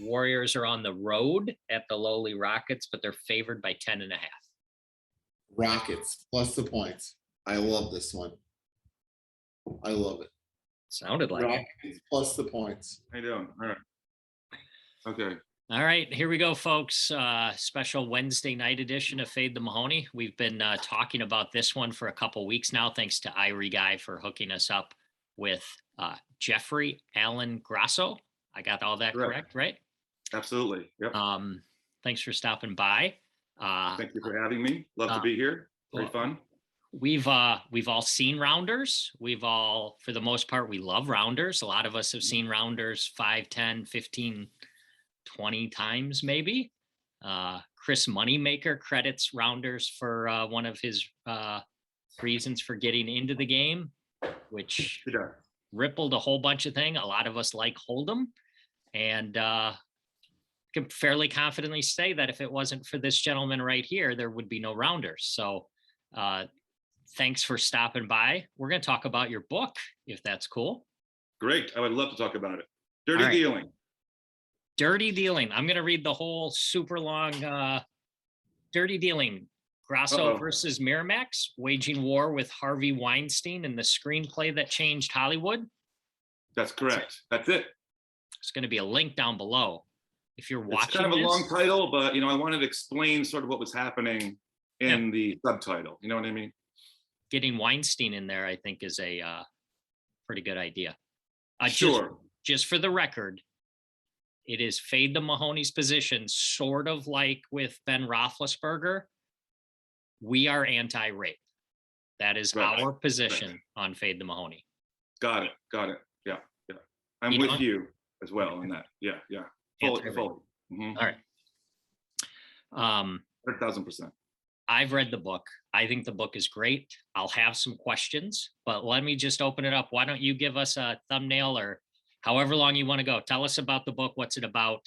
Warriors are on the road at the lowly Rockets, but they're favored by 10.5. Rockets plus the points. I love this one. I love it. Sounded like it. Rockets plus the points. How you doing? All right. Okay. All right, here we go, folks. Special Wednesday night edition of Fade the Mahoney. We've been talking about this one for a couple weeks now, thanks to Irie Guy for hooking us up with Jeffrey Allen Grasso. I got all that correct, right? Absolutely. Yep. Thanks for stopping by. Thank you for having me. Love to be here. Very fun. We've all seen Rounders. We've all, for the most part, we love Rounders. A lot of us have seen Rounders 5, 10, 15, 20 times maybe. Chris Moneymaker credits Rounders for one of his reasons for getting into the game, which rippled a whole bunch of things. A lot of us like Hold'em, and can fairly confidently say that if it wasn't for this gentleman right here, there would be no Rounders. So thanks for stopping by. We're going to talk about your book, if that's cool. Great. I would love to talk about it. Dirty Dealing. Dirty Dealing. I'm going to read the whole super long Dirty Dealing. Grasso versus Miramax, waging war with Harvey Weinstein and the screenplay that changed Hollywood. That's correct. That's it. There's going to be a link down below. If you're watching, it's kind of a long title, but I wanted to explain sort of what was happening in the subtitle. You know what I mean? Getting Weinstein in there, I think, is a pretty good idea. Sure. Just for the record, it is Fade the Mahoney's position, sort of like with Ben Roethlisberger. We are anti-rape. That is our position on Fade the Mahoney. Got it. Yeah. I'm with you as well on that. Yeah. Fully. Mm-hmm. All right. 100,000%. I've read the book. I think the book is great. I'll have some questions, but let me just open it up. Why don't you give us a thumbnail or however long you want to go? Tell us about the book. What's it about?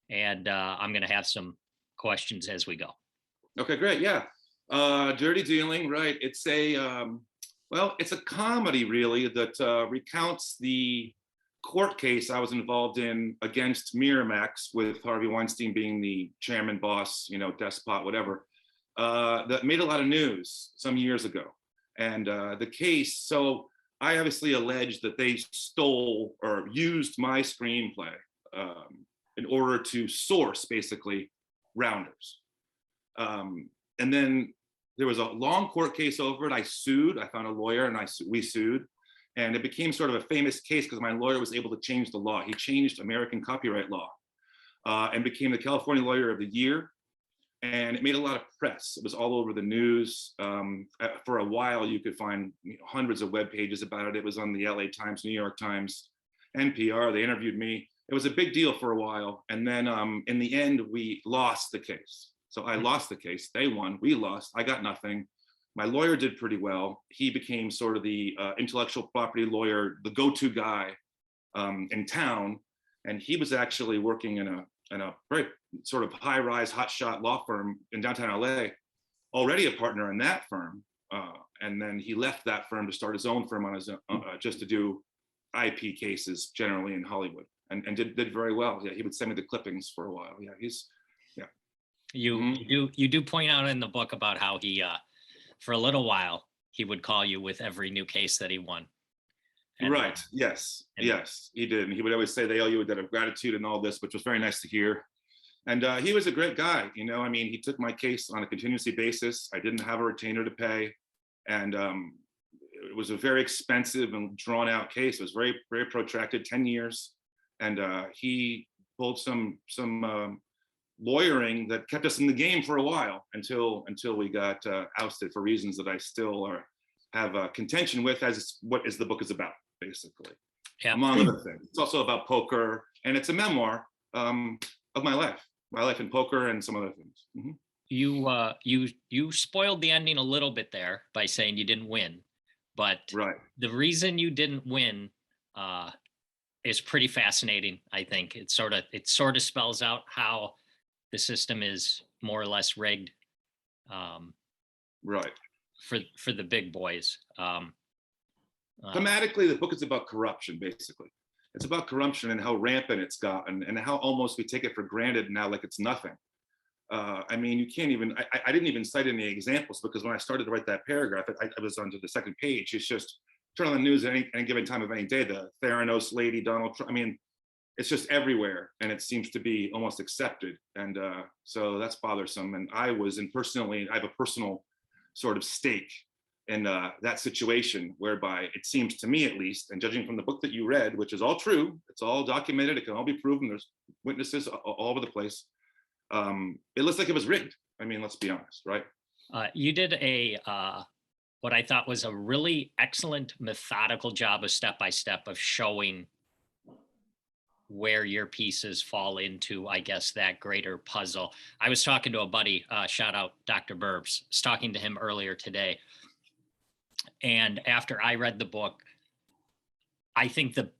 And I'm going to have some questions as we go. Okay, great. Yeah. Dirty Dealing, right. It's it's a comedy really that recounts the court case I was involved in against Miramax, with Harvey Weinstein being the chairman, boss, despot, whatever, that made a lot of news some years ago. And the case, so I obviously allege that they stole or used my screenplay in order to source basically Rounders. And then there was a long court case over it. I sued. I found a lawyer and we sued. And it became sort of a famous case because my lawyer was able to change the law. He changed American copyright law and became the California Lawyer of the Year. And it made a lot of press. It was all over the news. For a while, you could find hundreds of web pages about it. It was on the LA Times, New York Times, NPR. They interviewed me. It was a big deal for a while. And then in the end, we lost the case. So I lost the case. They won. We lost. I got nothing. My lawyer did pretty well. He became sort of the intellectual property lawyer, the go-to guy in town. And he was actually working in a very sort of high-rise, hotshot law firm in downtown LA, already a partner in that firm. And then he left that firm to start his own firm on his own, just to do IP cases generally in Hollywood, and did very well. Yeah, he would send me the clippings for a while. Yeah, You do point out in the book about how he, for a little while, he would call you with every new case that he won. And, right. Yes, he did. And he would always say they owe you a debt of gratitude and all this, which was very nice to hear. And he was a great guy. He took my case on a contingency basis. I didn't have a retainer to pay. And it was a very expensive and drawn out case. It was very, very protracted, 10 years. And he pulled some lawyering that kept us in the game for a while until we got ousted for reasons that I still have contention with, as what the book is about, basically, among other things. It's also about poker, and it's a memoir of my life in poker and some other things. Mm-hmm. You spoiled the ending a little bit there by saying you didn't win, but the reason you didn't win is pretty fascinating. I think it sort of spells out how the system is more or less rigged, for the big boys. Thematically, the book is about corruption, basically. It's about corruption and how rampant it's gotten and how almost we take it for granted now, like it's nothing. I mean, you can't even, I didn't even cite any examples because when I started to write that paragraph, I was onto the second page. It's just turn on the news at any given time of any day, the Theranos lady, Donald Trump. I mean, it's just everywhere and it seems to be almost accepted. And so that's bothersome. And I have a personal sort of stake in that situation whereby it seems to me at least, and judging from the book that you read, which is all true, it's all documented, it can all be proven, there's witnesses all over the place. It looks like it was rigged. I mean, let's be honest, right? You did what I thought was a really excellent methodical job of step-by-step of showing where your pieces fall into, I guess, that greater puzzle. I was talking to a buddy, shout out Dr. Burbs, I was talking to him earlier today. And after I read the book, I think the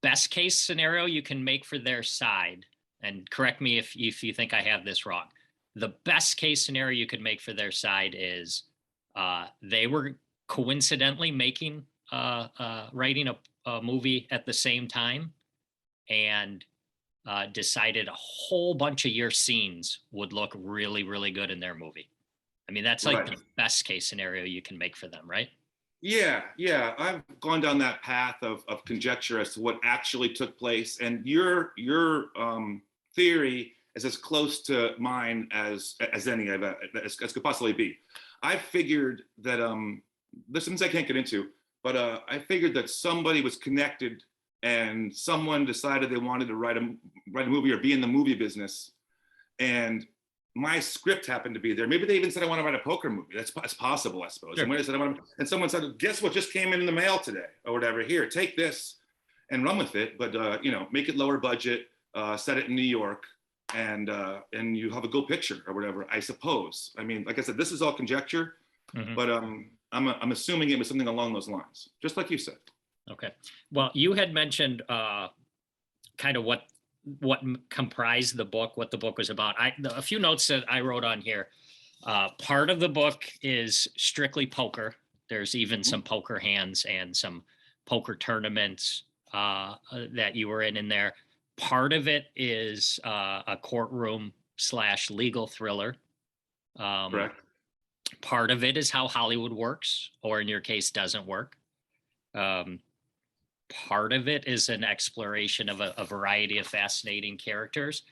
best case scenario you can make for their side, and correct me if you think I have this wrong, the best case scenario you could make for their side is they were coincidentally writing a movie at the same time and decided a whole bunch of your scenes would look really, really good in their movie. I mean, that's like the best case scenario you can make for them, right? Yeah. I've gone down that path of conjecture as to what actually took place. And your theory is as close to mine as any as could possibly be. I figured that there's some things I can't get into, but I figured that somebody was connected and someone decided they wanted to write a movie or be in the movie business. And my script happened to be there. Maybe they even said, I want to write a poker movie. That's possible, I suppose. Sure. And someone said, guess what just came in the mail today or whatever. Here, take this and run with it. But, make it lower budget, set it in New York, and you have a good picture or whatever, I suppose. I mean, like I said, this is all conjecture, but I'm assuming it was something along those lines, just like you said. Okay. Well, you had mentioned kind of what comprised the book, what the book was about. A few notes that I wrote on here. Part of the book is strictly poker. There's even some poker hands and some poker tournaments that you were in there. Part of it is a courtroom / legal thriller. Correct. Part of it is how Hollywood works, or in your case, doesn't work. Part of it is an exploration of a variety of fascinating characters.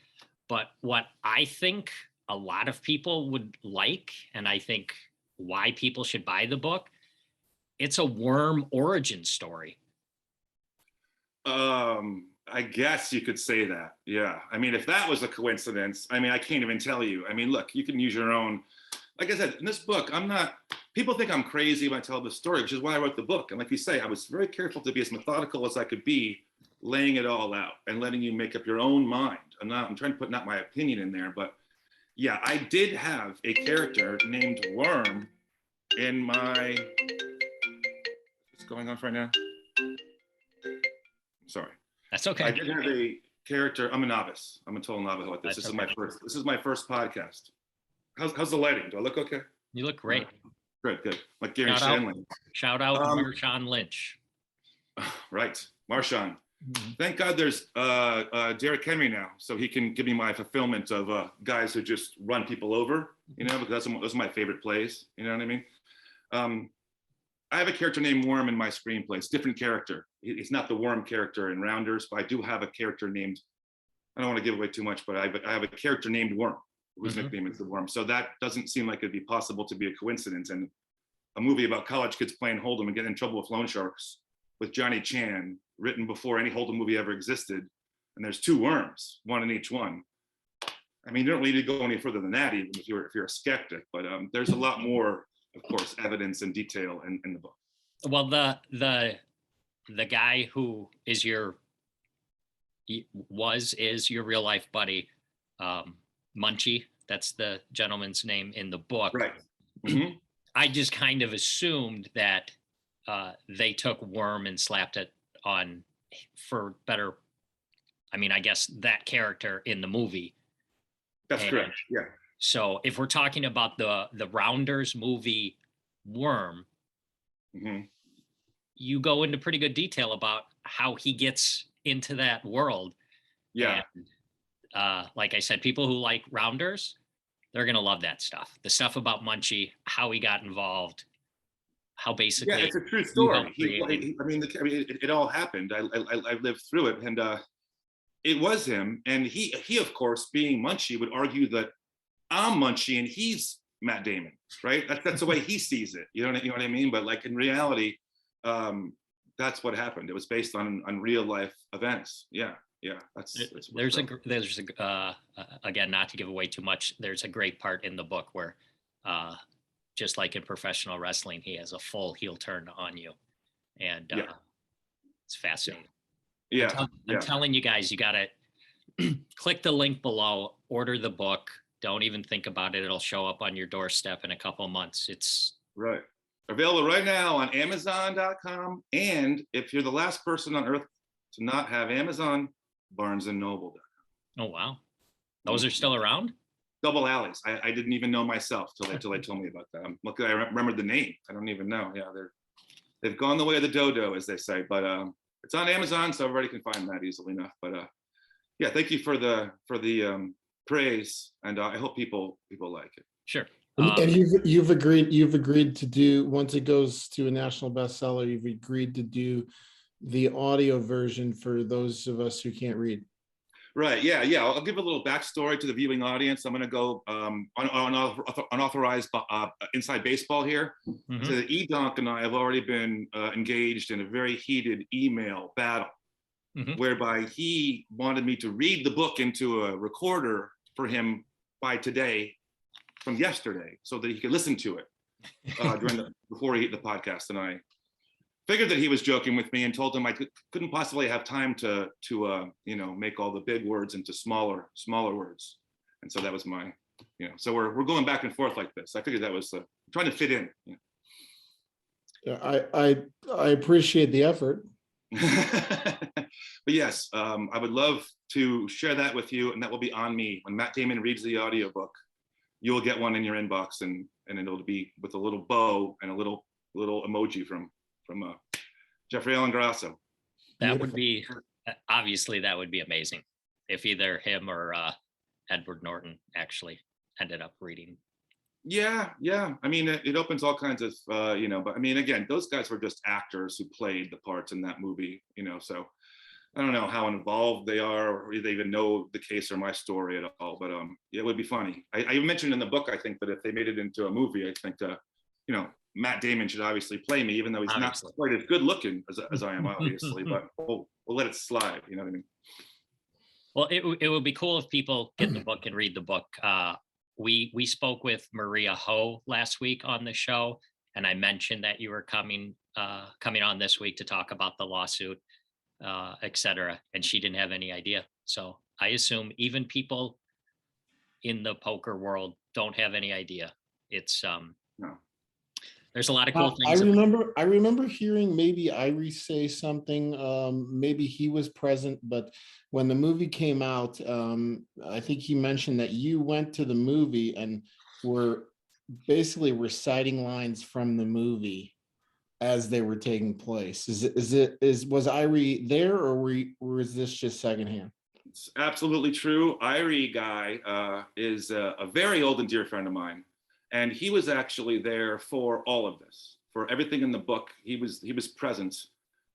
But what I think a lot of people would like, and I think why people should buy the book, it's a worm origin story. I guess you could say that. Yeah. I mean, if that was a coincidence, I mean, I can't even tell you. I mean, look, you can use your own. Like I said, in this book, people think I'm crazy when I tell the story, which is why I wrote the book. And like you say, I was very careful to be as methodical as I could be, laying it all out and letting you make up your own mind. I'm trying to put not my opinion in there, but yeah, I did have a character named Worm in my, what's going on right now? Sorry. That's okay. I did have a character. I'm a novice. I'm a total novice like this. This is my first podcast. How's the lighting? Do I look okay? You look great. Good. Like Gary Shanley. Shout out Marshawn Lynch. Right, Marshawn. Thank God there's Derek Henry now, so he can give me my fulfillment of guys who just run people over, because those are my favorite plays. You know what I mean? I have a character named Worm in my screenplay. It's a different character. It's not the Worm character in Rounders, but I do have a character named, I don't want to give away too much, but I have a character named Worm, whose nickname is the Worm. So that doesn't seem like it'd be possible to be a coincidence. And a movie about college kids playing Hold'em and getting in trouble with loan sharks with Johnny Chan, written before any Hold'em movie ever existed. And there's two worms, one in each one. I mean, you don't need to go any further than that, even if you're a skeptic. But there's a lot more, of course, evidence and detail in the book. Well, the guy who is your real life buddy, Munchie. That's the gentleman's name in the book. Right. I just kind of assumed that they took Worm and slapped it on for better. I mean, I guess that character in the movie. That's correct. Yeah. So if we're talking about the Rounders movie Worm, you go into pretty good detail about how he gets into that world. Yeah. And like I said, people who like Rounders, they're gonna love that stuff. The stuff about Munchie, how he got involved, how Yeah, basically it's a true you helped story. create it. It all happened. I lived through it, and it was him. And he of course, being Munchie, would argue that I'm Munchie and he's Matt Damon, right? That's the way he sees it. You know what I mean? But like in reality, that's what happened. It was based on real life events. Yeah, yeah. There's again, not to give away too much. There's a great part in the book where, just like in professional wrestling, he has a full heel turn on you, and it's fascinating. Yeah, I'm telling you guys, you gotta click the link below, order the book. Don't even think about it. It'll show up on your doorstep in a couple of months. It's right. Available right now on Amazon.com. And if you're the last person on earth to not have Amazon, BarnesandNoble.com. oh wow, those are still around. Double alleys. I didn't even know myself till they told me about that. I'm lucky I remembered the name. I don't even know. Yeah, they've gone the way of the dodo, as they say. But it's on Amazon, so everybody can find that easily enough. But yeah, thank you for the praise, and I hope people like it. Sure. And you've agreed to do, once it goes to a national bestseller, you've agreed to do the audio version for those of us who can't read. Right. Yeah. Yeah. I'll give a little backstory to the viewing audience. I'm going to go unauthorized inside baseball here. Mhm. So E-Donk and I have already been engaged in a very heated email battle, whereby he wanted me to read the book into a recorder for him by today from yesterday, so that he could listen to it before he hit the podcast. And I figured that he was joking with me and told him I couldn't possibly have time to make all the big words into smaller words. And so that was my, so we're going back and forth like this. I figured that was trying to fit in. Yeah, I appreciate the effort. But yes, I would love to share that with you, and that will be on me. When Matt Damon reads the audiobook, you will get one in your inbox, and it'll be with a little bow and a little emoji from Jeffrey Allen Grasso. That would be, obviously that would be amazing if either him or Edward Norton actually ended up reading. Yeah. I mean, it opens all kinds of, but I mean, again, those guys were just actors who played the parts in that movie, so I don't know how involved they are, or they even know the case or my story at all, but it would be funny. I mentioned in the book, I think that if they made it into a movie, I think, Matt Damon should obviously play me, even though he's not quite as good looking as I am, obviously, but we'll let it slide, you know what I mean? Well, it would be cool if people get the book and read the book. We spoke with Maria Ho last week on the show, and I mentioned that you were coming on this week to talk about the lawsuit, etc. And she didn't have any idea. So I assume even people in the poker world don't have any idea. It's No. There's a lot of cool things. I remember hearing maybe Irie say something. Maybe he was present, but when the movie came out, I think he mentioned that you went to the movie and were basically reciting lines from the movie as they were taking place. Was Irie there, or was this just secondhand? It's absolutely true. Irie guy is a very old and dear friend of mine. And he was actually there for all of this, for everything in the book. He was present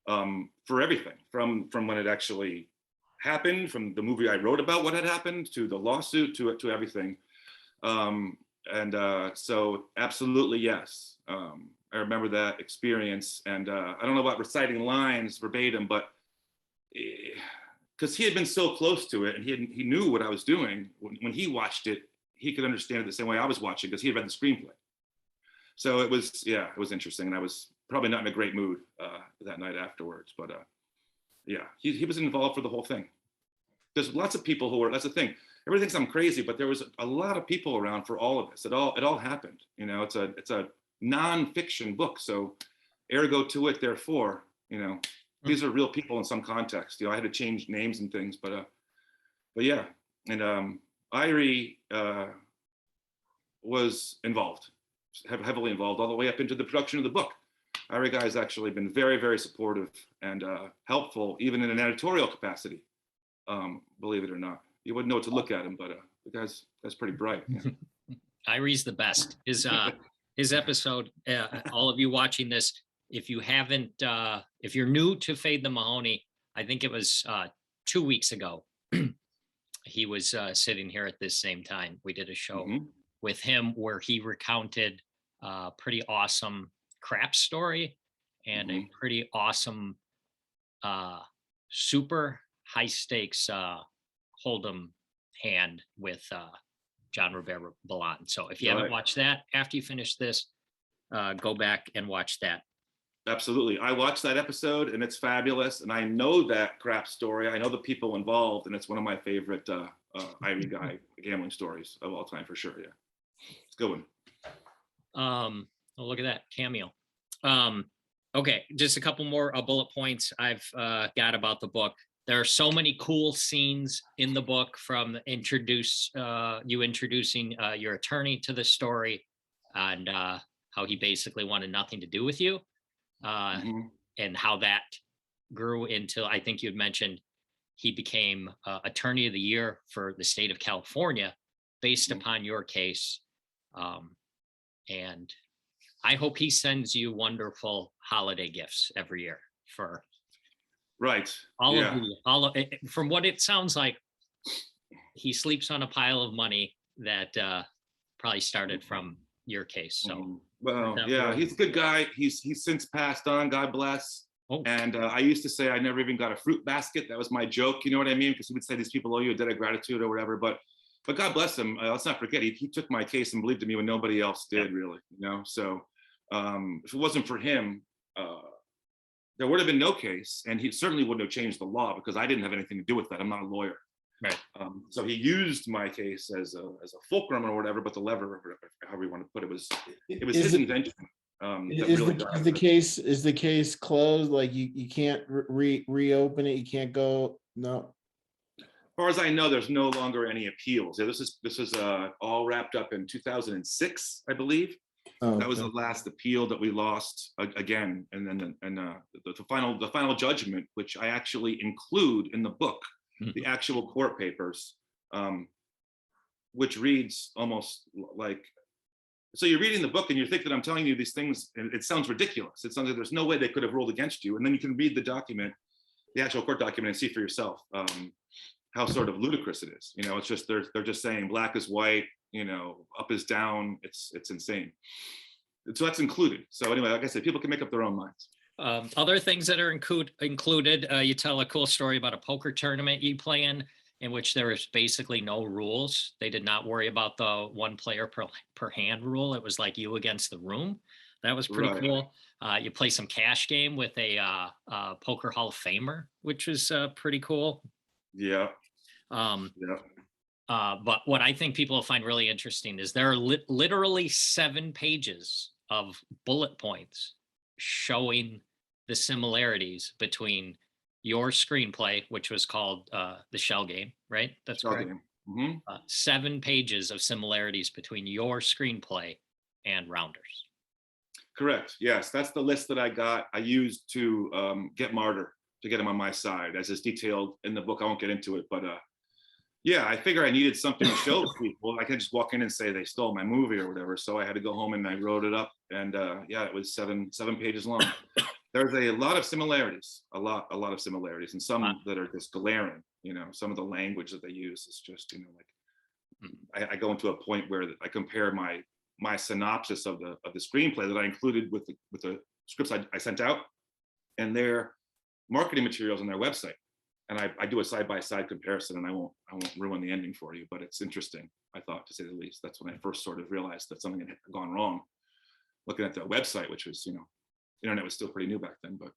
for everything, from when it actually happened, from the movie I wrote about what had happened, to the lawsuit, to everything. So absolutely, yes. I remember that experience. And I don't know about reciting lines verbatim, but because he had been so close to it, and he knew what I was doing when he watched it. He could understand it the same way I was watching, because he had read the screenplay. So it was interesting. And I was probably not in a great mood that night afterwards, but he was involved for the whole thing. There's lots of people who were, that's the thing. Everybody thinks I'm crazy, but there was a lot of people around for all of this. It all happened. It's a non-fiction book. So ergo to it, therefore, these are real people in some context. I had to change names and things, but yeah. And Irie was involved, heavily involved, all the way up into the production of the book. Ira Guy's actually been very, very supportive and helpful, even in an editorial capacity. Believe it or not, you wouldn't know what to look at him, but the guy's pretty bright. Yeah. Irie's the best. His episode, all of you watching this, if you haven't, if you're new to Fade the Mahoney, I think it was 2 weeks ago. He was sitting here at this same time. We did a show with him where he recounted a pretty awesome craps story and a pretty awesome super high stakes hold'em hand with John Rivera Ballan. So if you haven't watched that, after you finish this, go back and watch that. Absolutely. I watched that episode and it's fabulous. And I know that crap story. I know the people involved, and it's one of my favorite Irie Guy gambling stories of all time for sure. Yeah. It's a good one. Oh, look at that cameo. Okay, just a couple more bullet points I've got about the book. There are so many cool scenes in the book, from you introducing your attorney to the story, and how he basically wanted nothing to do with you, and how that grew into, I think you had mentioned, he became attorney of the year for the state of California based upon your case. And I hope he sends you wonderful holiday gifts every year for all of you. From what it sounds like, he sleeps on a pile of money that probably started from your case. So well, yeah, he's a good guy. He's since passed on, God bless. And I used to say I never even got a fruit basket. That was my joke, you know what I mean? Because he would say these people owe you a debt of gratitude or whatever. But God bless him. Let's not forget, he took my case and believed in me when nobody else did, really. You know, so if it wasn't for him, there would have been no case, and he certainly wouldn't have changed the law, because I didn't have anything to do with that. I'm not a lawyer. Right. So he used my case as a fulcrum or whatever, but the lever, however you want to put it, was his invention. Is the case closed? Like you can't reopen it. You can't go. No. As far as I know, there's no longer any appeals. Yeah, this is all wrapped up in 2006, I believe. That was the last appeal that we lost again, and then the final judgment, which I actually include in the book, the actual court papers, which reads almost like, so you're reading the book and you think that I'm telling you these things, and it sounds ridiculous. It sounds like there's no way they could have ruled against you, and then you can read the document, the actual court document, and see for yourself how sort of ludicrous it is. You know, it's just they're just saying black is white, you know, up is down. It's insane. So that's included. So anyway, like I said, people can make up their own minds. Other things that are included, you tell a cool story about a poker tournament you play in which there is basically no rules. They did not worry about the one player per hand rule. It was like you against the room. That was pretty cool. You play some cash game with a poker Hall of Famer, which was pretty cool. Yeah. But what I think people will find really interesting is there are literally 7 pages of bullet points showing the similarities between your screenplay, which was called The Shell Game, right? That's correct. 7 pages of similarities between your screenplay and Rounders. Correct. Yes, that's the list that I got. I used to get Martyr, to get him on my side, as is detailed in the book. I won't get into it, but yeah, I figure I needed something to show people. I can't just walk in and say they stole my movie or whatever. So I had to go home and I wrote it up, and yeah, it was seven pages long. There's a lot of similarities, a lot of similarities, and some that are just glaring. You know, some of the language that they use is just, you know, like I go into a point where I compare my synopsis of the screenplay that I included with the scripts I sent out, and their marketing materials on their website. And I do a side-by-side comparison, and I won't ruin the ending for you, but it's interesting, I thought, to say the least. That's when I first sort of realized that something had gone wrong, looking at the website, which was, you know, the internet was still pretty new back then, but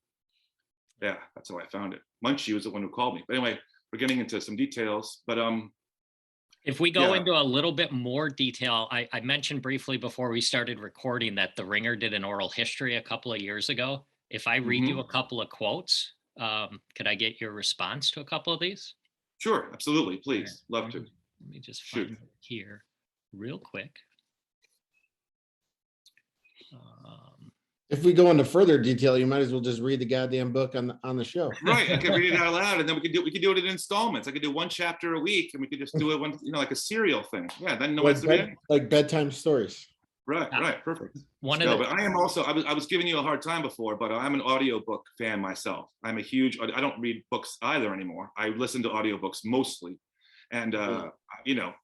yeah, that's how I found it. Munchie was the one who called me. But anyway, we're getting into some details, but if we go into a little bit more detail, I mentioned briefly before we started recording that The Ringer did an oral history a couple of years ago. If I read you a couple of quotes, could I get your response to a couple of these? Sure, absolutely, please. Love to. Let me just find it here real quick. If we go into further detail, you might as well just read the goddamn book on the show. Right, I could read it out loud, and then we could do it in installments. I could do one chapter a week, and we could just do it one, like a serial thing. Yeah, then no one's doing it. Like bedtime stories. Right, right, perfect. One of No, the, but I am also, I was giving you a hard time before, but I'm an audiobook fan myself. I'm a huge, I don't read books either anymore. I listen to audiobooks mostly. And,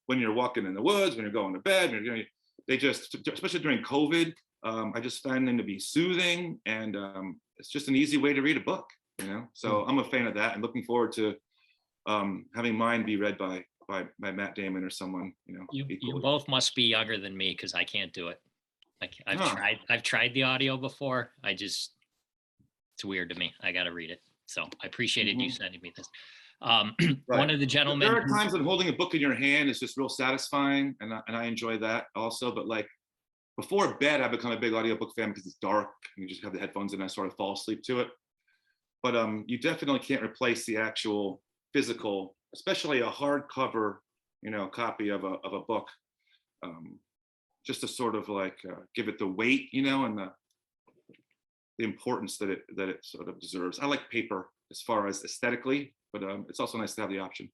when you're walking in the woods, when you're going to bed, they just, especially during COVID, I just find them to be soothing, and it's just an easy way to read a book, So I'm a fan of that, and looking forward to having mine be read by Matt Damon or someone, you equally. both must be younger than me, because I can't do it. Like I've tried the audio before. It's weird to me. I got to read it. So I appreciated you sending me this. Right. One of the gentlemen. There are times when holding a book in your hand is just real satisfying, and I enjoy that also. But like before bed, I become a big audiobook fan because it's dark and you just have the headphones and I sort of fall asleep to it. But you definitely can't replace the actual physical, especially a hardcover, copy of a book, just to sort of like give it the weight, and the importance that it sort of deserves. I like paper as far as aesthetically, but it's also nice to have the option.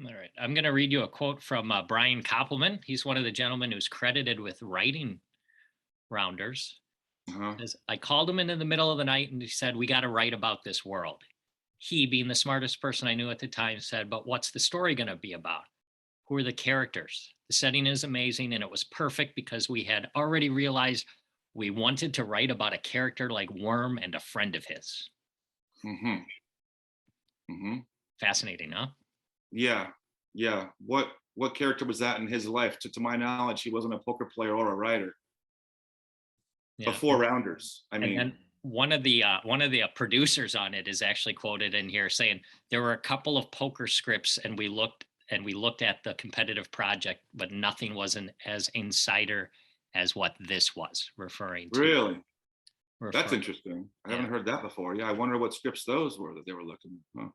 All right, I'm going to read you a quote from Brian Koppelman. He's one of the gentlemen who's credited with writing Rounders. Says, I called him in the middle of the night and he said, we got to write about this world. He, being the smartest person I knew at the time, said, but what's the story going to be about? Who are the characters? The setting is amazing, and it was perfect because we had already realized we wanted to write about a character like Worm and a friend of his. Fascinating, huh? Yeah. What character was that in his life? To my knowledge, he wasn't a poker player or a writer. Yeah. Before Rounders. I mean, and one of the producers on it is actually quoted in here saying there were a couple of poker scripts, and we looked at the competitive project, but nothing was as insider as what this was, referring to. Really? That's interesting. I haven't heard that before. Yeah, I wonder what scripts those were that they were looking at.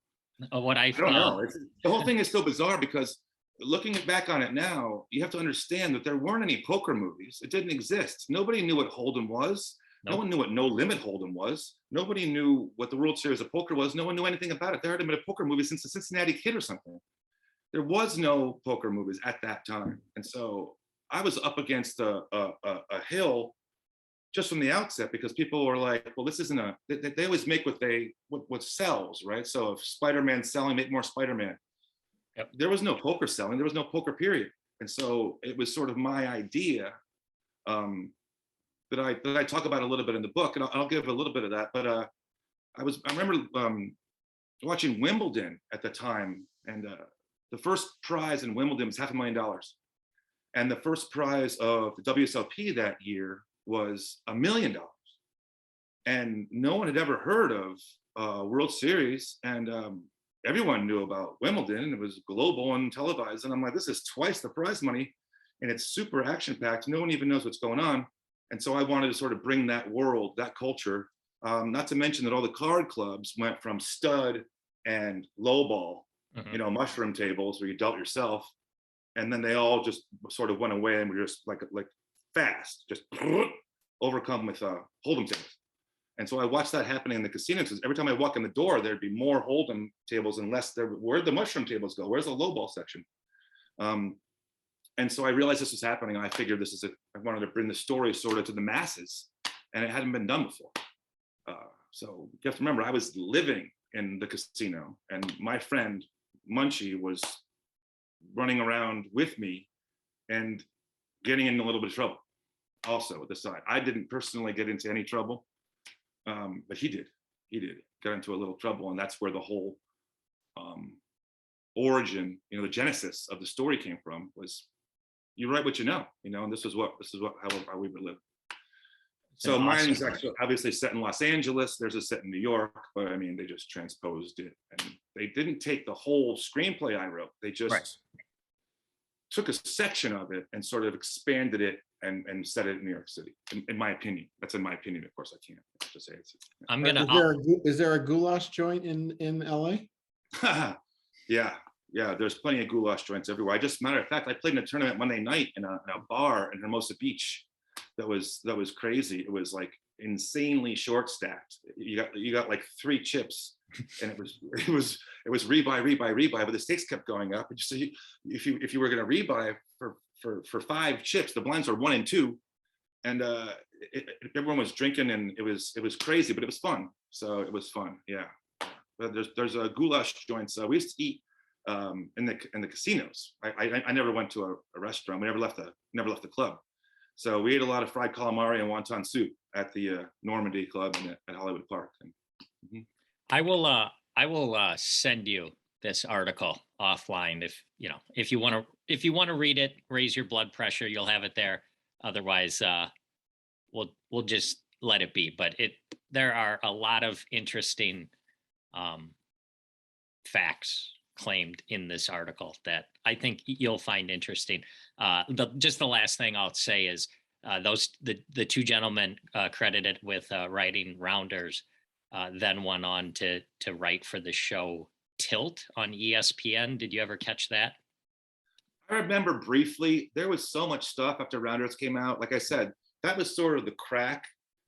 I don't know. The whole thing is so bizarre because looking back on it now, you have to understand that there weren't any poker movies. It didn't exist. Nobody knew what Hold'em was. Nope. No one knew what No Limit Hold'em was. Nobody knew what the World Series of Poker was. No one knew anything about it. There hadn't been a poker movie since the Cincinnati Kid or something. There was no poker movies at that time. And so I was up against a hill just from the outset, because people were like, well, this isn't they always make what sells, right? So if Spider-Man's selling, make more Spider-Man. Yep. There was no poker selling, there was no poker period. And so it was sort of my idea that I talk about a little bit in the book, and I'll give a little bit of that. But I remember watching Wimbledon at the time, and the first prize in Wimbledon was $500,000. And the first prize of the WSLP that year was $1 million. And no one had ever heard of World Series. And everyone knew about Wimbledon. It was global and televised. And I'm like, this is twice the prize money. And it's super action packed. No one even knows what's going on. And so I wanted to sort of bring that world, that culture, not to mention that all the card clubs went from stud and lowball, mushroom tables where you dealt yourself. And then they all just sort of went away and were just like fast, just overcome with Hold'em tables. And so I watched that happening in the casinos. Every time I walk in the door, there'd be more Hold'em tables and less there. Where'd the mushroom tables go? Where's the lowball section? And so I realized this was happening. I figured I wanted to bring the story sort of to the masses, and it hadn't been done before. So you have to remember, I was living in the casino, and my friend Munchie was running around with me and getting in a little bit of trouble also at the side. I didn't personally get into any trouble, but he did get into a little trouble. And that's where the whole origin, the genesis of the story came from, was you write what you know, and this is how we would live. So mine's actually obviously set in Los Angeles. There's a set in New York, but I mean, they just transposed it, and they didn't take the whole screenplay I wrote. They just took a section of it and sort of expanded it and set it in New York City. In my opinion, that's in my opinion. Of course, I can't just say it's. Is there a goulash joint in LA? Yeah. There's plenty of goulash joints everywhere. Matter of fact, I played in a tournament Monday night in a bar in Hermosa Beach. That was crazy. It was like insanely short stacked. You got like 3 chips, and it was rebuy, but the stakes kept going up. And so if you were going to rebuy for 5 chips, the blinds were 1 and 2, and everyone was drinking, and it was crazy, but it was fun. So it was fun, yeah. But there's a goulash joints. We used to eat in the casinos. I never went to a restaurant. We never left the club. So we ate a lot of fried calamari and wonton soup at the Normandy Club at Hollywood Park. And, I will send you this article offline if you want to read it. Raise your blood pressure. You'll have it there. Otherwise, we'll just let it be. But there are a lot of interesting facts claimed in this article that I think you'll find interesting. Just the last thing I'll say is the 2 gentlemen credited with writing Rounders then went on to write for the show Tilt on ESPN. Did you ever catch that? I remember briefly. There was so much stuff after Rounders came out. Like I said, that was sort of the crack.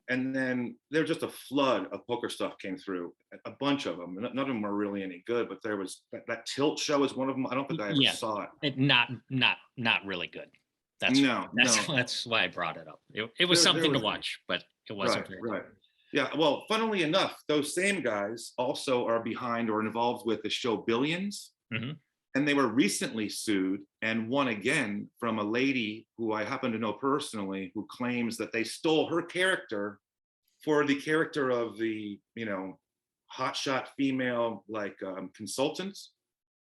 And then there was just a flood of poker stuff came through, a bunch of them. None of them were really any good, but there was that Tilt show was one of them. I don't think I ever saw it. Not really good. That's why I brought it up. It was something to watch, but it wasn't right. Yeah, well, funnily enough, those same guys also are behind or involved with the show Billions. Mm-hmm. And they were recently sued and won again from a lady who I happen to know personally, who claims that they stole her character for the character of the, hotshot female, like consultants.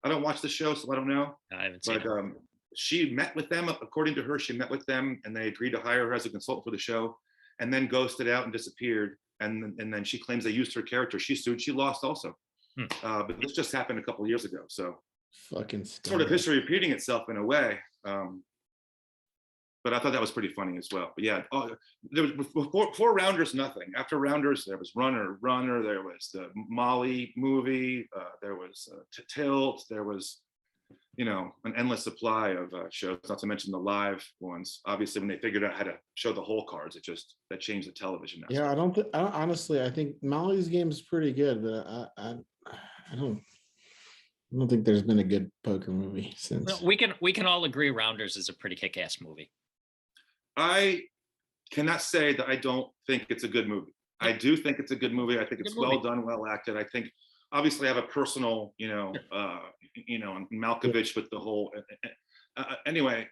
I don't watch the show, so I don't know. I haven't seen it. She met with them, according to her, she met with them and they agreed to hire her as a consultant for the show, and then ghosted out and disappeared. And then she claims they used her character. She sued, she lost also. But this just happened a couple of years ago. So fucking sort of history repeating itself in a way. But I thought that was pretty funny as well. But yeah, there was before Rounders, nothing. After Rounders, there was Runner. There was the Molly movie. There was Tilt. There was, an endless supply of shows. Not to mention the live ones. Obviously, when they figured out how to show the whole cards, that changed the television. Yeah, honestly, I think Molly's game is pretty good, but I don't think there's been a good poker movie since. Well, we can all agree Rounders is a pretty kick-ass movie. I cannot say that I don't think it's a good movie. I do think it's a good movie. I think it's well done, well acted. I think obviously I have a personal, Malkovich with the whole. Anyway,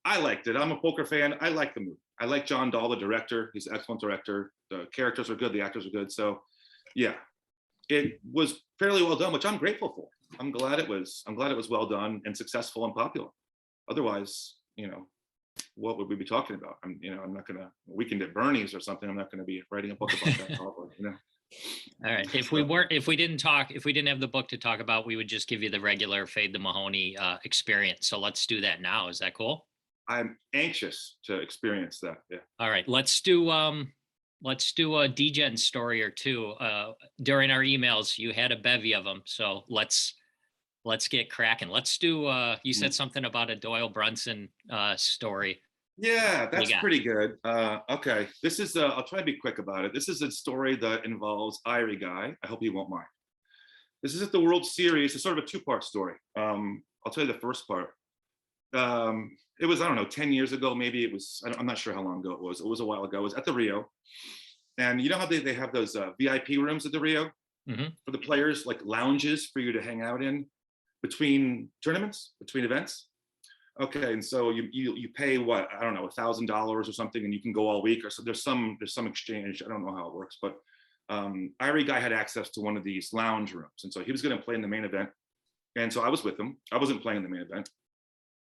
I liked it. I'm a poker fan. I like the movie. I like John Dahl, the director. He's an excellent director. The characters are good. The actors are good. So, yeah. It was fairly well done, which I'm grateful for. I'm glad it was well done and successful and popular. Otherwise, what would we be talking about? I'm not gonna Weekend at Bernie's or something. I'm not gonna be writing a book about that. All right. If we didn't have the book to talk about, we would just give you the regular Fade the Mahoney experience. So let's do that now. Is that cool? I'm anxious to experience that. Yeah. All right. Let's do a DGen story or two. During our emails, you had a bevy of them, so let's get cracking. Let's do. You said something about a Doyle Brunson story. Yeah, that's pretty good. Okay, this is. I'll try to be quick about it. This is a story that involves Irie Guy. I hope you won't mind. This is at the World Series. It's sort of a 2-part story. I'll tell you the first part. It was, I don't know, 10 years ago, maybe it was, I'm not sure how long ago it was. It was a while ago. It was at the Rio. And you know how they have those VIP rooms at the Rio for the players, like lounges for you to hang out in between tournaments, between events? Okay, and so you pay what, I don't know, $1,000 or something, and you can go all week, or so there's some exchange. I don't know how it works, but Irie Guy had access to one of these lounge rooms. And so he was going to play in the main event. And so I was with him. I wasn't playing in the main event.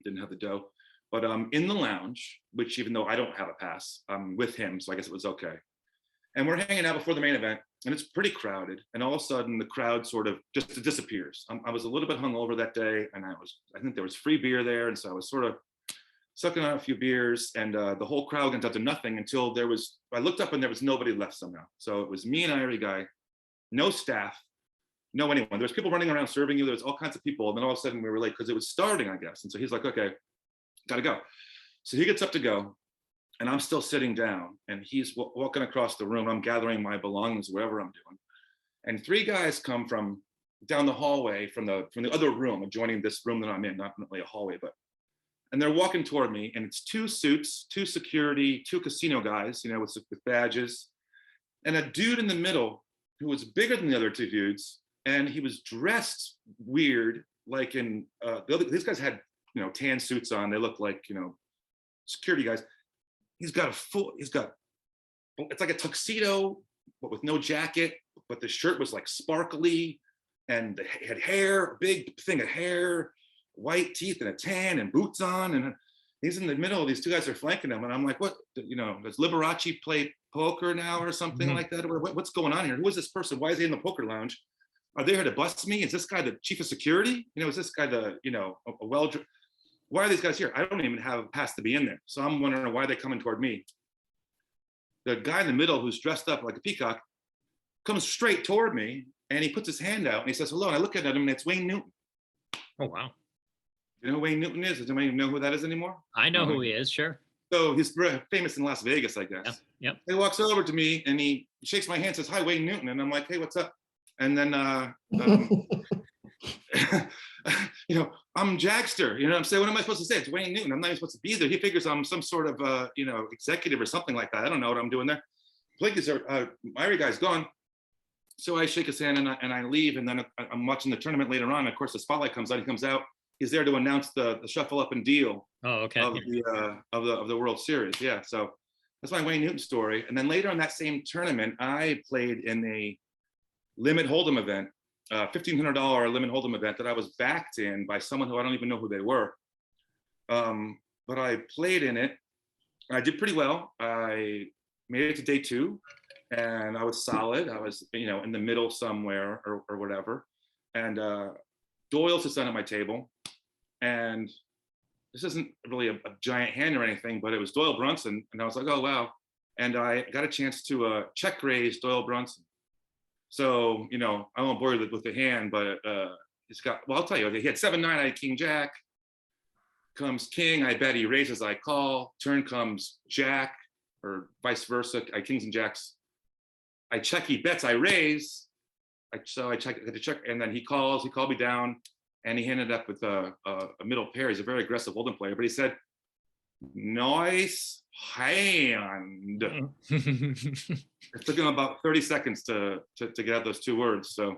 Didn't have the dough. But in the lounge, which even though I don't have a pass, I'm with him, so I guess it was okay. And we're hanging out before the main event, and it's pretty crowded. And all of a sudden, the crowd sort of just disappears. I was a little bit hungover that day, and I think there was free beer there, and so I was sort of sucking on a few beers, and the whole crowd went up to nothing until I looked up and there was nobody left somehow. So it was me and Irie Guy, no staff, no anyone. There was people running around serving you. There was all kinds of people, and then all of a sudden we were late because it was starting, I guess. And so he's like, okay, gotta go. So he gets up to go. and I'm still sitting down, and he's walking across the room. I'm gathering my belongings, wherever I'm doing. And three guys come from down the hallway from the other room, adjoining this room that I'm in, not really a hallway, but, and they're walking toward me, and it's two suits, two security, two casino guys, you know, with badges, and a dude in the middle who was bigger than the other two dudes, and he was dressed weird, like in these guys had, you know, tan suits on. They looked like, you know, security guys. It's like a tuxedo, but with no jacket, but the shirt was like sparkly, and he had hair, a big thing of hair, white teeth and a tan and boots on. And he's in the middle, these two guys are flanking him. And I'm like, what, you know, does Liberace play poker now or something like that? What's going on here? Who is this person? Why is he in the poker lounge? Are they here to bust me? Is this guy the chief of security? You know, is this guy the, you know, a why are these guys here? I don't even have a pass to be in there. So I'm wondering why they're coming toward me. The guy in the middle who's dressed up like a peacock comes straight toward me, and he puts his hand out and he says, hello. And I look at him, and it's Wayne Newton. Oh, wow. You know who Wayne Newton is? Does anybody know who that is anymore? I know who he is, sure. So he's famous in Las Vegas, I guess. Yep. He walks over to me and he shakes my hand, says, hi, Wayne Newton. And I'm like, hey, what's up? And then, you know, I'm Jackster, you know what I'm saying? What am I supposed to say? It's Wayne Newton. I'm not even supposed to be there. He figures I'm some sort of, you know, executive or something like that. I don't know what I'm doing there. Blake is, my guy's gone. So I shake his hand and I leave. And then I'm watching the tournament later on. Of course, the spotlight comes on. He comes out. He's there to announce the shuffle up and deal of the World Series. Yeah, so that's my Wayne Newton story. And then later in that same tournament, I played in a limit hold'em event, $1,500 limit hold'em event that I was backed in by someone who I don't even know who they were. But I played in it. I did pretty well. I made it to day 2, and I was solid. I was, you know, in the middle somewhere or whatever. And Doyle sits down at my table, and this isn't really a giant hand or anything, but it was Doyle Brunson, and I was like, oh wow. And I got a chance to check raise Doyle Brunson. So, you know, I won't bore you with the hand, but it's got, well, I'll tell you, he had 7-9, I had King Jack. Comes King, I bet he raises, I call. Turn comes Jack, or vice versa. I Kings and Jacks. I check, he bets, I raise. So I check, and then he calls, he called me down, and he ended up with a middle pair. He's a very aggressive hold'em player, but he said, nice hand. It took him about 30 seconds to get out those 2 words. So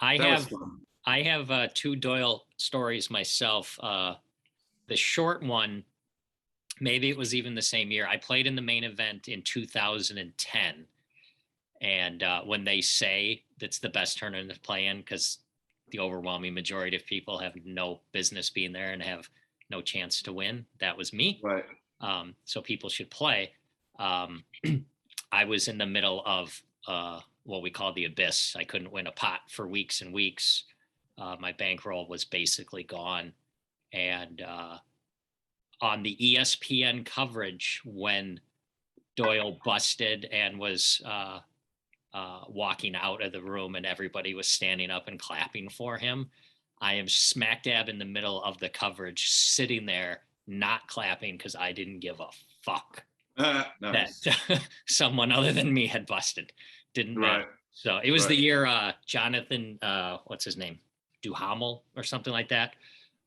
I have 2 Doyle stories myself. The short one, maybe it was even the same year. I played in the main event in 2010. And when they say that's the best tournament to play in, because the overwhelming majority of people have no business being there and have no chance to win, that was me. Right. So people should play. I was in the middle of what we call the abyss. I couldn't win a pot for weeks and weeks. My bankroll was basically gone. And on the ESPN coverage, when Doyle busted and was walking out of the room and everybody was standing up and clapping for him, I am smack dab in the middle of the coverage, sitting there not clapping because I didn't give a fuck Nice. that someone other than me had busted. Didn't matter. So it was the year Jonathan, what's his name, Duhamel or something like that,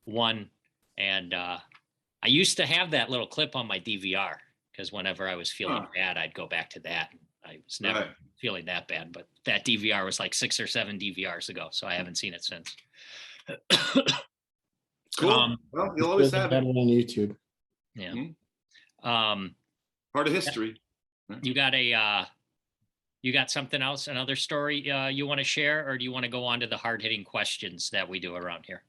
won. And I used to have that little clip on my DVR because whenever I was feeling bad, I'd go back to that. I was never feeling that bad, but that DVR was like 6 or 7 DVRs ago, so I haven't seen it since. Cool. Well, you'll always have it on YouTube. Yeah. Part of history. You got something else, another story you want to share, or do you want to go on to the hard-hitting questions that we do around here?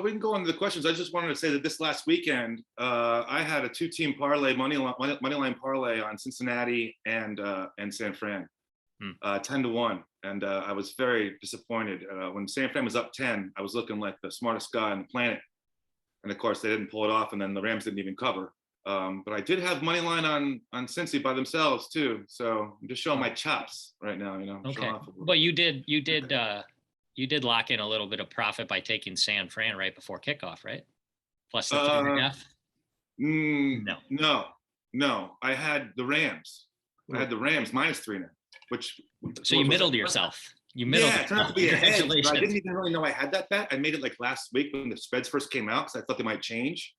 We can go on to the questions. I just wanted to say that this last weekend, I had a 2-team parlay, money line parlay on Cincinnati and San Fran, 10-1. And I was very disappointed. When San Fran was up 10, I was looking like the smartest guy on the planet. And of course, they didn't pull it off, and then the Rams didn't even cover. But I did have money line on Cincy by themselves too. So I'm just showing my chops right now, you know. Okay. But you did lock in a little bit of profit by taking San Fran right before kickoff, right? Plus the 3.5. No. No, I had the Rams. I had the Rams -3 now, which. So you middled yourself. You middled. Yeah, it turned out to be a hedge. But I Congratulations. didn't even really know I had that bet. I made it like last week when the spreads first came out, because I thought they might change.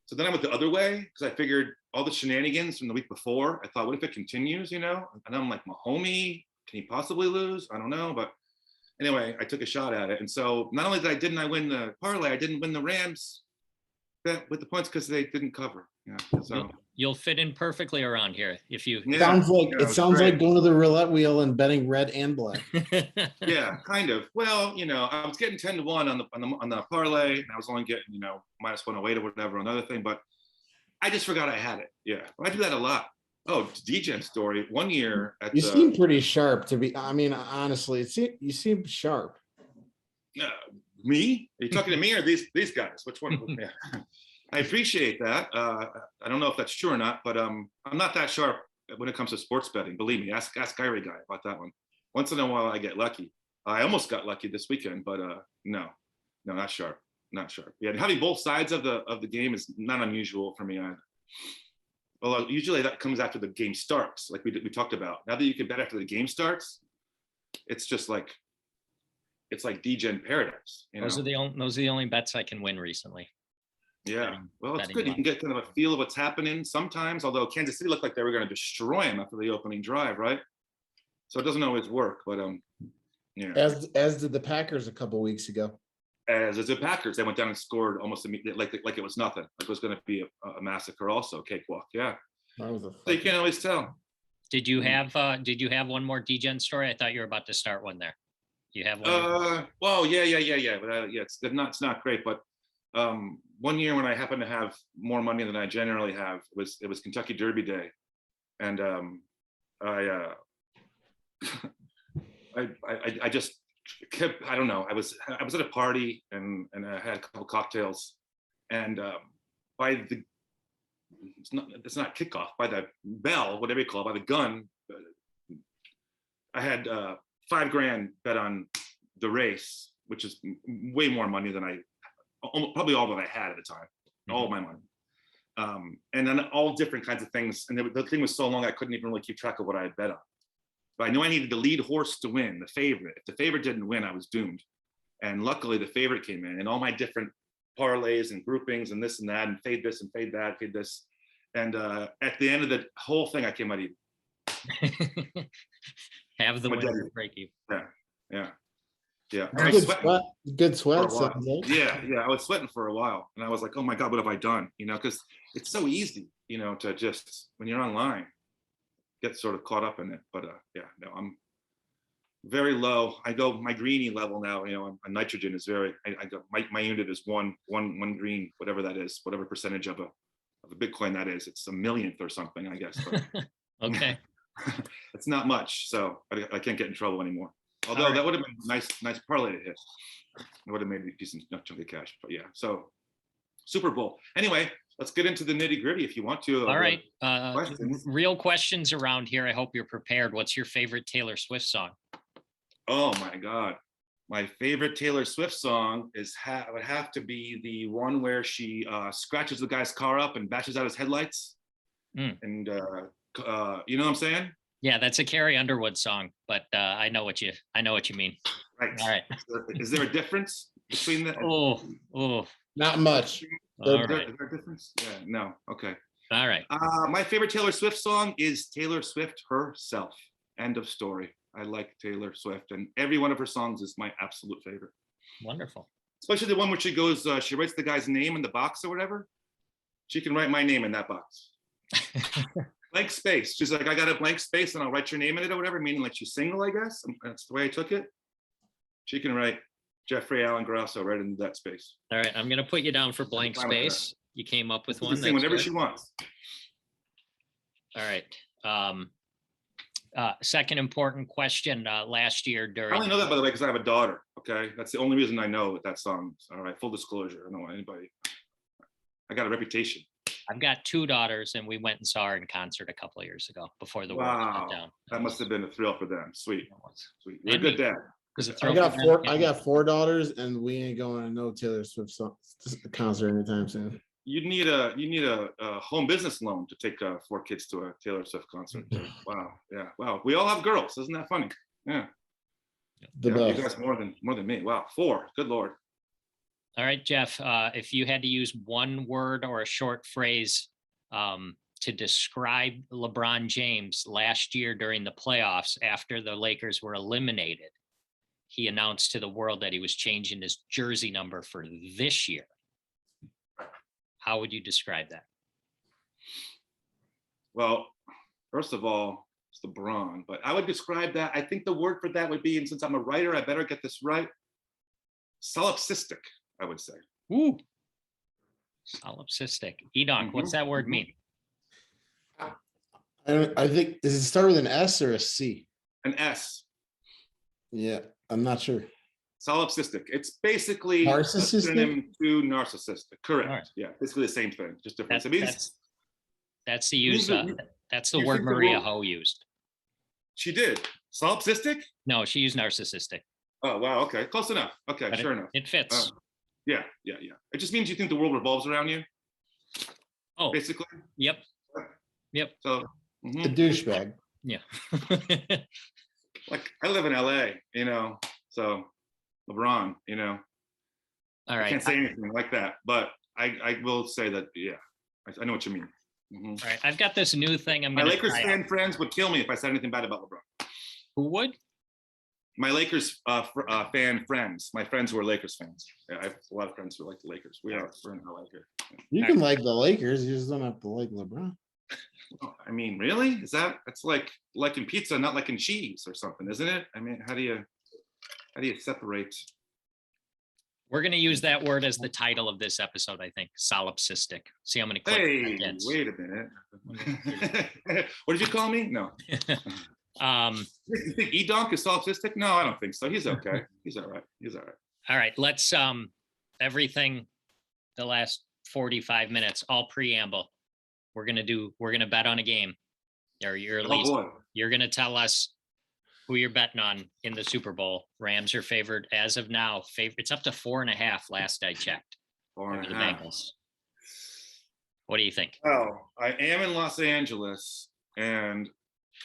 So then I went the other way because I figured all the shenanigans from the week before. I thought, what if it continues? And I'm like, Mahomes, can he possibly lose? I don't know, but anyway, I took a shot at it. And so not only didn't I win the parlay, I didn't win the Rams bet with the points because they didn't cover. Yeah, so You'll fit in perfectly around here if you. yeah, Sounds like yeah, it sounds great. like going to the roulette wheel and betting red and black. Yeah, kind of. Well, I was getting 10-1 on the parlay, and I was only getting -108 or whatever on another thing, but I just forgot I had it. Yeah, I do that a lot. Oh, DGen story. One year at You seem pretty sharp to be. I mean, honestly, you seem sharp. Me? Are you talking to me or these guys? Which one? Yeah. I appreciate that. I don't know if that's true or not, but I'm not that sharp when it comes to sports betting. Believe me, ask Kyrie guy about that one. Once in a while, I get lucky. I almost got lucky this weekend, but no, not sharp, not sharp. Yeah, and having both sides of the game is not unusual for me either. Although usually that comes after the game starts, like we talked about. Now that you can bet after the game starts, it's just like it's like DGen paradise. Those are the only bets I can win recently. Yeah, well, it's good. You can get kind of a feel of what's happening sometimes, although Kansas City looked like they were going to destroy him after the opening drive, right? So it doesn't always work, but yeah. As did the Packers a couple weeks ago. As the Packers, they went down and scored almost immediately, like it was nothing. Like it was going to be a massacre, also cakewalk. Yeah. That was So you can't always tell. Did you have one more DGen story? I thought you were about to start one there. You have one? Well, yeah. But it's not great, but one year when I happened to have more money than I generally have, it was Kentucky Derby Day, and I just kept, I don't know, I was at a party and I had a couple cocktails, and by the it's not kickoff, by the bell, whatever you call it, by the gun, I had $5,000 bet on the race, which is way more money than probably all that I had at the time, all my money. And then all different kinds of things. And the thing was so long, I couldn't even really keep track of what I had bet on. But I knew I needed the lead horse to win, the favorite. If the favorite didn't win, I was doomed. And luckily the favorite came in, and all my different parlays and groupings and this and that, and fade this and fade that, fade this. And at the end of the whole thing, I came out even. Have the winner break you. Yeah. Good sweat. Sounds like. Yeah. I was sweating for a while, and I was like, "Oh my God, what have I done?" Because it's so easy, to just when you're online, get sort of caught up in it. But I'm very low. I go my greenie level now. On nitrogen is very. I go my unit is one green, whatever that is, whatever percentage of a Bitcoin that is. It's a millionth or something, I guess. But, okay. It's not much, so I can't get in trouble anymore. Although that would have been nice parlay to hit. It would have made a decent chunk of cash. But yeah, so Super Bowl. Anyway, let's get into the nitty gritty if you want to. All right. Real questions around here. I hope you're prepared. What's your favorite Taylor Swift song? Oh my God. My favorite Taylor Swift song would have to be the one where she scratches the guy's car up and bashes out his headlights. And you know what I'm saying? Yeah, that's a Carrie Underwood song, but I know what you mean. Right. All right. Is there a difference between the? Oh. Not much. All right. Is there a difference? Yeah. No. Okay. All right. My favorite Taylor Swift song is Taylor Swift herself. End of story. I like Taylor Swift, and every one of her songs is my absolute favorite. Wonderful. Especially the one where she goes, she writes the guy's name in the box or whatever. She can write my name in that box. Blank space. She's like, I got a blank space and I'll write your name in it or whatever, meaning like she's single, I guess. And that's the way I took it. She can write Jeffrey Allen Grasso right into that space. All right. I'm going to put you down for blank space. You came up with one. She can sing whatever she wants. All right. Second important question. Last year during. I only know that, by the way, because I have a daughter. Okay. That's the only reason I know that song. All right. Full disclosure. I don't want anybody. I got a reputation. I've got 2 daughters, and we went and saw her in concert a couple of years ago before the world shut down. That must have been a thrill for them. Sweet. You're a good dad. I got 4 daughters, and we ain't going to no Taylor Swift concert anytime soon. you need a home business loan to take 4 kids to a Taylor Swift concert. Wow, yeah, wow. We all have girls, isn't that funny? Yeah, The yeah, you best. guys more than me. Wow, 4. Good Lord. All right, Jeff, if you had to use one word or a short phrase to describe LeBron James last year during the playoffs after the Lakers were eliminated, he announced to the world that he was changing his jersey number for this year. How would you describe that? Well, first of all, it's LeBron, but I would describe that. I think the word for that would be, and since I'm a writer, I better get this right. Solipsistic, I would say. Ooh, solipsistic. Edonk, what's that word mean? I think, does it start with an S or a C? An S. Yeah, I'm not sure. Solipsistic. It's basically a Narcissistic? synonym to narcissistic. Correct. Alright. Yeah, basically the same thing, just different. That- It means That's the use. That's the you word think the Maria world- Ho used. she did. Solipsistic? No, she used narcissistic. Oh, wow. Okay, close enough. Okay, But sure enough. It fits. Yeah. It just means you think the world revolves around you, Oh, basically. yep. So, A mhm. douchebag. Yeah. Like I live in LA, so LeBron, All I right. can't say anything like that, but I will say that, yeah, I know what you mean. Mhm. All right. I've got this new thing I'm My going to Lakers try fan out. friends would kill me if I said anything bad about LeBron. Who would? My Lakers fan friends, my friends who are Lakers fans. Yeah, I have a lot of friends who like the Lakers. We're in LA here. You can like the Lakers, you just don't have to like LeBron. I mean, really? It's like liking pizza, not liking cheese or something, isn't it? I mean, how do you separate? We're going to use that word as the title of this episode, I think. Solipsistic. See how many clicks Hey, that gets. wait a minute. What did you call me? No. You think Edonk is solipsistic? No, I don't think so. He's okay. He's all right. All right. Let's everything the last 45 minutes, all preamble. We're gonna bet on a game. Or you're at Oh least boy. you're gonna tell us who you're betting on in the Super Bowl. Rams are favored as of now. It's up to 4.5 last I checked. 4.5. Over the Bengals. What do you think? Well, I am in Los Angeles, and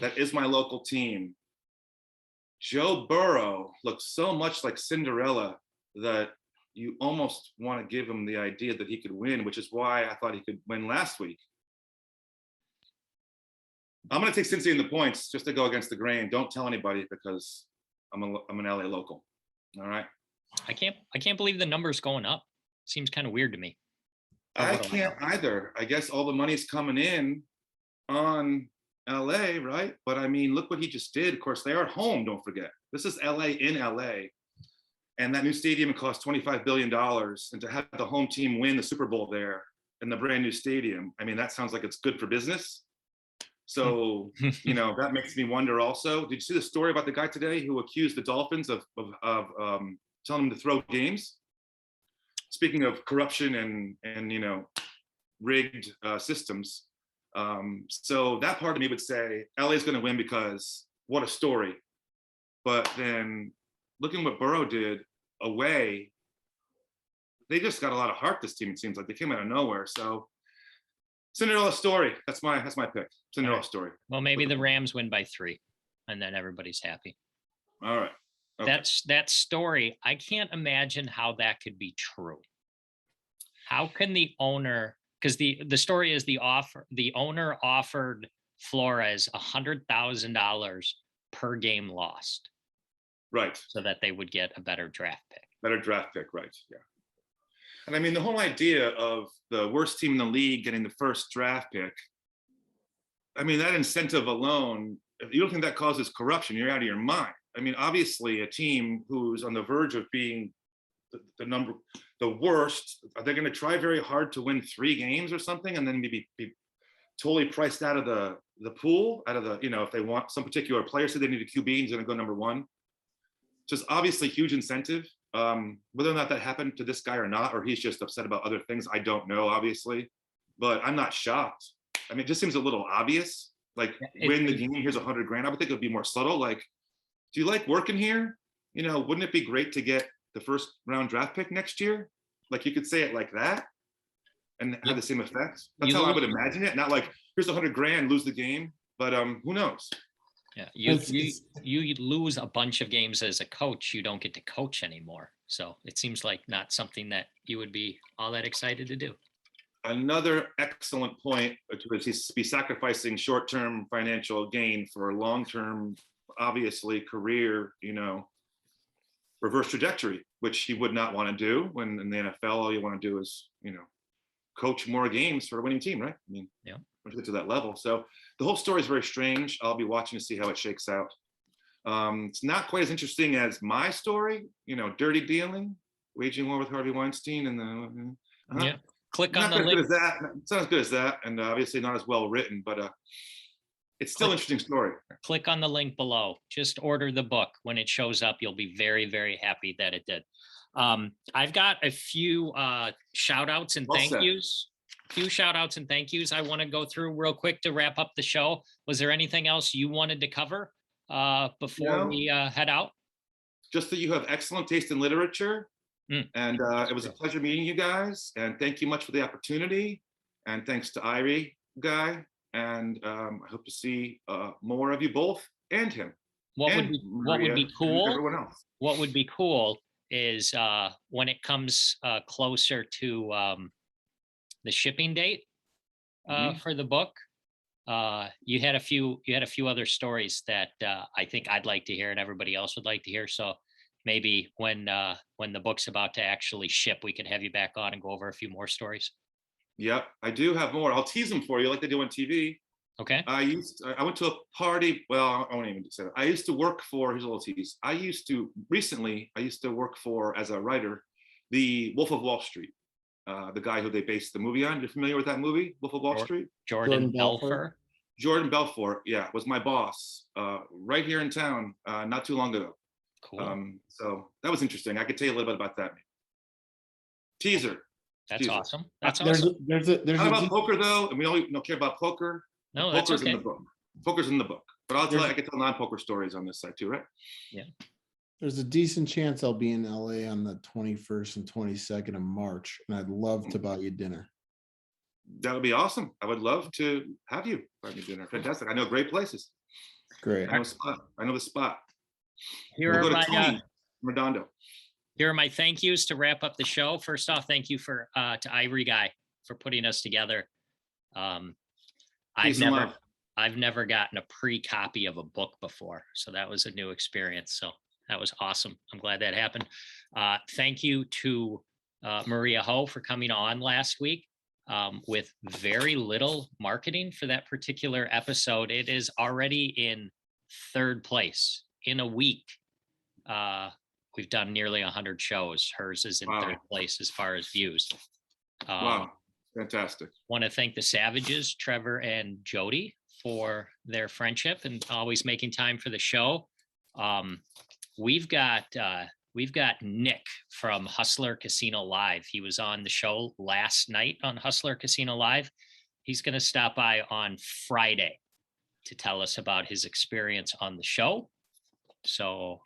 that is my local team. Joe Burrow looks so much like Cinderella that you almost want to give him the idea that he could win, which is why I thought he could win last week. I'm going to take Cincy in the points just to go against the grain. Don't tell anybody because I'm an LA local. All right. I can't believe the number's going up. Seems kind of weird to me. I can't either. I guess all the money's coming in on LA, right? But I mean, look what he just did. Of course, they are at home, don't forget. This is LA in LA. And that new stadium cost $25 billion. And to have the home team win the Super Bowl there in the brand new stadium, I mean, that sounds like it's good for business. So, that makes me wonder also. Did you see the story about the guy today who accused the Dolphins of telling him to throw games? Speaking of corruption and rigged systems. So that part of me would say LA is going to win because what a story. But then looking what Burrow did away, they just got a lot of heart, this team, it seems like. They came out of nowhere. So Cinderella story. That's my pick. Cinderella story. Well, maybe the Rams win by 3, and then everybody's happy. All right. Okay. That story. I can't imagine how that could be true. How can the owner? Because the story is the owner offered Flores $100,000 per game lost, Right. so that they would get a better draft pick. Better draft pick, right? Yeah. And I mean, the whole idea of the worst team in the league getting the first draft pick, I mean, that incentive alone, if you don't think that causes corruption, you're out of your mind. I mean, obviously, a team who's on the verge of being the worst, are they going to try very hard to win 3 games or something, and then maybe be totally priced out of the pool, out of the, if they want some particular player, say they need a QB, he's going to go number 1. Just obviously huge incentive. Whether or not that happened to this guy or not, or he's just upset about other things, I don't know, obviously. But I'm not shocked. I mean, it just seems a little obvious. Like, win the game, here's $100,000. I would think it would be more subtle. Like, do you like working here? Wouldn't it be great to get the first round draft pick next year? Like, you could say it like that. and Yep. have the same effect. That's You how I lose- would imagine it. Not like here's $100,000, lose the game, but who knows? Yeah, It's- you lose a bunch of games as a coach, you don't get to coach anymore. So it seems like not something that you would be all that excited to do. Another excellent point, which is to be sacrificing short-term financial gain for long-term, obviously career, reverse trajectory, which he would not want to do. When in the NFL, all you want to do is, coach more games for a winning team, right? I mean, Yeah. once you get to that level. So the whole story is very strange. I'll be watching to see how it shakes out. It's not quite as interesting as my story, dirty dealing, waging war with Harvey Weinstein, and the Yeah. Click not on the as good link. as that. It's not as good as that, and obviously not as well written, but it's still an interesting story. Click on the link below. Just order the book. When it shows up, you'll be very, very happy that it did. I've got a few shout outs and Well thank said. yous. Few shout outs and thank yous I want to go through real quick to wrap up the show. Was there anything else you wanted to cover before No. we head out? Just that you have excellent taste in literature. Mm. And it was a pleasure meeting you guys. And thank you much for the opportunity. And thanks to Irie guy. And I hope to see more of you both and him. What would and be what would Maria be and cool? everyone else. What would be cool is when it comes closer to the shipping date Mhm. for the book. You had a few other stories that I think I'd like to hear and everybody else would like to hear. So maybe when the book's about to actually ship, we could have you back on and go over a few more stories. Yep, I do have more. I'll tease them for you like they do on TV. Okay. I went to a party. Well, I won't even say that. I used to work for, here's a little tease. I used to work for, as a writer, the Wolf of Wall Street, the guy who they based the movie on. You're familiar with that movie, Wolf of Wall Street? Jordan Jordan Belfort. Belfort. Jordan Belfort, yeah, was my boss right here in town not too long ago. Cool. So that was interesting. I could tell you a little bit about that. Teaser. That's Jesus. awesome. That's There's awesome. Not about poker though, and we don't care about poker. No, that's Poker's okay. in the book. Poker's in the book. But I'll tell you, There's- I can tell non-poker stories on this side too, right? There's a decent chance I'll be in LA on the 21st and 22nd of March, and I'd love to buy you dinner. That would be awesome. I would love to have you buy me dinner. Fantastic. I know great places. Great. I know the spot. Here We'll are go to my Tony Redondo. here are my thank yous to wrap up the show. First off, thank you to Ivory Guy for putting us together. Peace and love. I've never gotten a pre-copy of a book before, so that was a new experience. So that was awesome. I'm glad that happened. Thank you to Maria Ho for coming on last week with very little marketing for that particular episode. It is already in third place in a week. We've done nearly 100 shows. Hers is in Wow. third place as far as views. Wow. Fantastic. Want to thank the Savages, Trevor and Jody, for their friendship and always making time for the show. We've got Nick from Hustler Casino Live. He was on the show last night on Hustler Casino Live. He's going to stop by on Friday to tell us about his experience on the show. So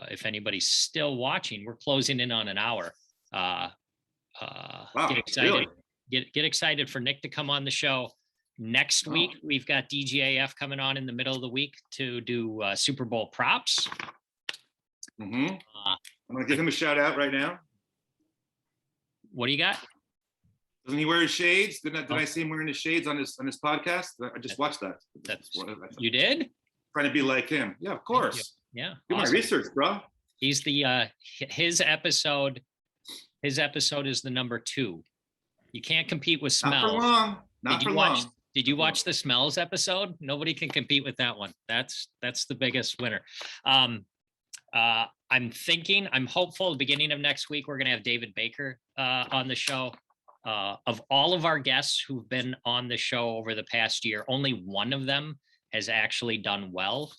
if anybody's still watching, we're closing in on an hour. Get excited. really? Get excited for Nick to come on the show. Next Oh. week, we've got DGAF coming on in the middle of the week to do Super Bowl props. Mm-hmm. Uh, I'm gonna give him a shout out right now. what do you got? Doesn't he wear his shades? Did I see him wearing his shades on his podcast? I just watched that. You did? Trying to be like him. Yeah, of course. Yeah. Do my awesome. research, bro. He's the his episode is the number 2. You can't compete with Not for smells. long. Not for long. Did you watch the smells episode? Nobody can compete with that one. That's the biggest winner. I'm hopeful beginning of next week, we're going to have David Baker on the show. Of all of our guests who've been on the show over the past year, only one of them has actually done well,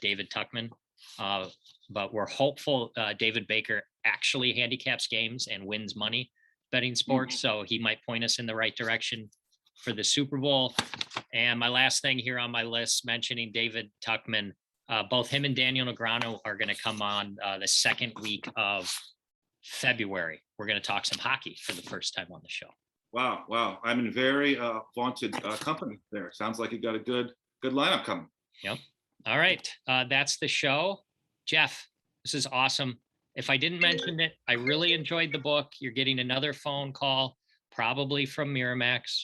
David Tuckman. But we're hopeful David Baker actually handicaps games and wins money betting sports. So he might point us in the right direction for the Super Bowl. And my last thing here on my list, mentioning David Tuckman, both him and Daniel Negreanu are going to come on the second week of February. We're going to talk some hockey for the first time on the show. Wow, wow. I'm in very vaunted company there. Sounds like you got a good lineup coming. Yep. All right. That's the show. Jeff, this is awesome. If I didn't mention it, I really enjoyed the book. You're getting another phone call, probably from Miramax,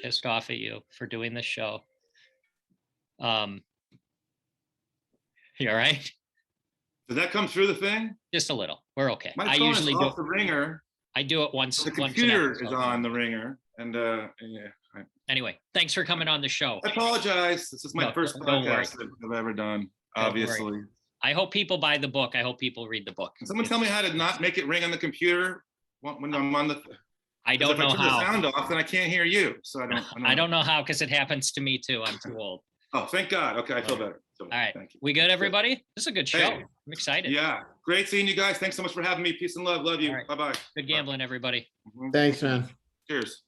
pissed off at you for doing this show. You all right? Did that come through the thing? Just a little. We're okay. My I phone usually is do. off the ringer. I do it once. The once an computer is episode. on the ringer, and yeah. Anyway, thanks for coming on the show. I apologize. This is my No, first don't worry. podcast that I've ever done. Don't Obviously. I hope people buy the book. I hope people read the book. Can someone tell me how to not make it ring on the computer when I'm on the? I don't know if I turn how. the sound off, then I can't hear you. So I don't know how because it happens to me too. I'm too old. Oh, thank God. Okay, I feel better. All right. Thank you. We good, everybody? This is a good show. Hey. I'm excited. Yeah, great seeing you guys. Thanks so much for having me. Peace and love. Love you. All right. Bye bye. Good gambling, everybody. Thanks, man. Cheers.